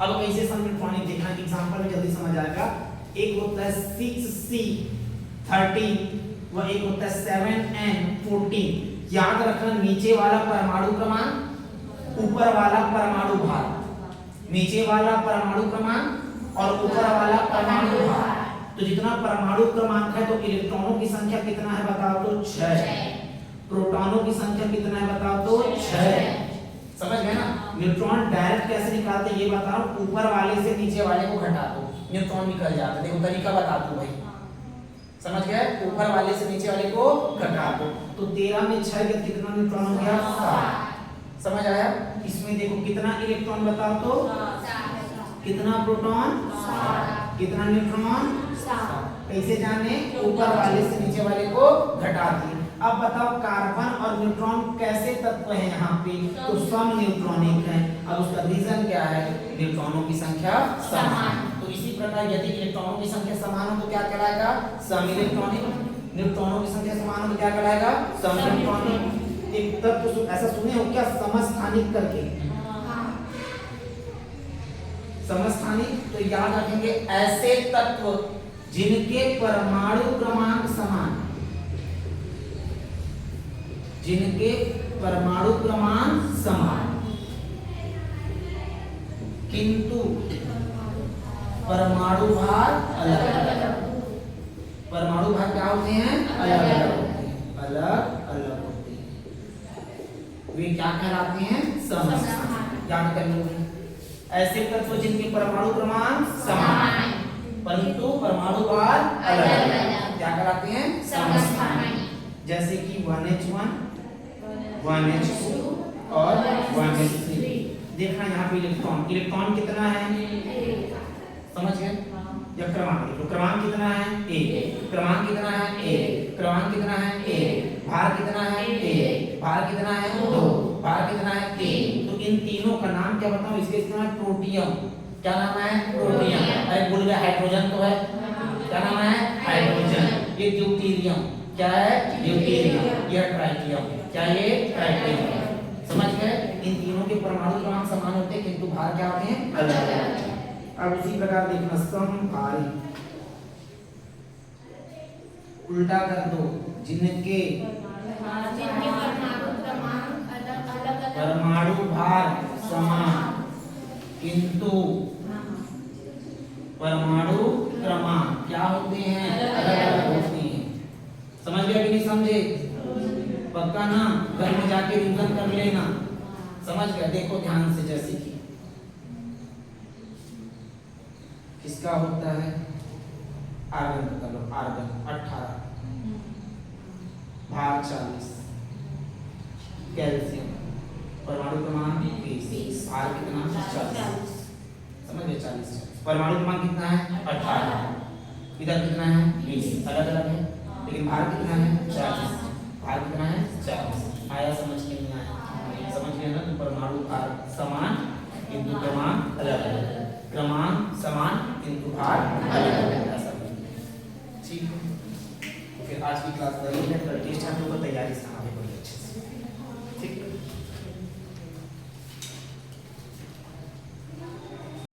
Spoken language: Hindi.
अब कैसे सब इलेक्ट्रॉनिक देखना एग्जांपल में जल्दी समझ आएगा। एक होता है 6C13 व एक होता है 7N14। याद रखना नीचे वाला परमाणु क्रमांक ऊपर वाला परमाणु भार, नीचे वाला परमाणु क्रमांक और ऊपर वाला परमाणु भार। तो जितना परमाणु क्रमांक है तो इलेक्ट्रॉनों की संख्या कितना है बताओ तो 6। प्रोटॉनों की संख्या कितना है बताओ तो 6। समझ गए ना। न्यूट्रॉन डायरेक्ट कैसे निकालते ये बता रहा हूं, ऊपर वाले से नीचे वाले को घटा दो न्यूट्रॉन निकल जाता है। देखो तरीका बता दो भाई, समझ गए। ऊपर वाले से नीचे वाले को घटा दो तो 13 में 6 के कितना न्यूट्रॉन हो गया 7। समझ आया। इसमें देखो कितना इलेक्ट्रॉन बताओ तो कितना प्रोटॉन कितना न्यूट्रॉन। कैसे जाने, ऊपर वाले से नीचे वाले को घटा दिए। अब बताओ कार्बन और न्यूट्रॉन कैसे तत्व हैं यहाँ पे, तो सम न्यूट्रॉनिक हैं। अब उसका रीजन क्या है, न्यूट्रॉनों की संख्या समान। तो इसी प्रकार यदि इलेक्ट्रॉनों की संख्या समान हो तो क्या कहलाएगा सम इलेक्ट्रॉनिक। न्यूट्रॉनों की संख्या समान हो तो क्या कहलाएगा सम इलेक्ट्रॉनिक। एक तत्व ऐसा सुने हो क्या समस्थानिक करके, समस्थानिक। तो याद रखेंगे ऐसे तत्व जिनके परमाणु क्रमांक समान, जिनके परमाणु क्रमांक समान किंतु परमाणु भार अलग अलग। परमाणु भार क्या होते हैं अलग अलग होते हैं, अलग अलग होते हैं। वे क्या कहलाते हैं समस्थानिक। याद कर लो ऐसे तत्व जिनके परमाणु क्रमांक समान परंतु परमाणु भार अलग अलग क्या कहलाते हैं समस्थानिक। जैसे कि 1H1 1H2 और 1H3। देखना यहाँ पे इलेक्ट्रॉन कितना है समझ गए। या क्रमांक देखो, क्रमांक कितना है 1, क्रमांक कितना है 1, क्रमांक कितना है 1, भार कितना है 1, भार कितना है 2, भार कितना है 3। तो इन तीनों का नाम क्या बताऊं, इसके नाम है प्रोटियम। क्या नाम है प्रोटियम। अरे भूल गए हाइड्रोजन तो है, क्या नाम है हाइड्रोजन। ये ड्यूटेरियम क्या है ड्यूटेरियम। यह ट्राइटियम क्या ये ट्राइटियम। समझ गए। इन तीनों के परमाणु क्रमांक समान होते हैं किंतु भार क्या होते हैं अलग अलग। अब उसी प्रकार देखना समभारी, उल्टा कर दो जिनके परमाणु भार समान किंतु परमाणु क्रमांक क्या होते हैं अलग अलग होते हैं। समझ गया कि नहीं समझे, पक्का ना, घर में जाके रिवीजन कर लेना। समझ गया। देखो ध्यान से, जैसे कि किसका होता है आर्गन का लो, आर्गन 18 भार 40, कैल्शियम परमाणु क्रमांक 20, भार कितना 40। समझ गए 40 परमाणु क्रमांक कितना है 18, इधर कितना है 20, अलग अलग है लेकिन भार कितना है 40, भार कितना है 40। आया समझ के नहीं आया, समझ गए ना। तो परमाणु भार समान किंतु क्रमांक अलग अलग, क्रमांक समान किंतु भार अलग अलग। ठीक है। फिर आज की क्लास करेंगे, टेस्ट छात्रों को तैयारी से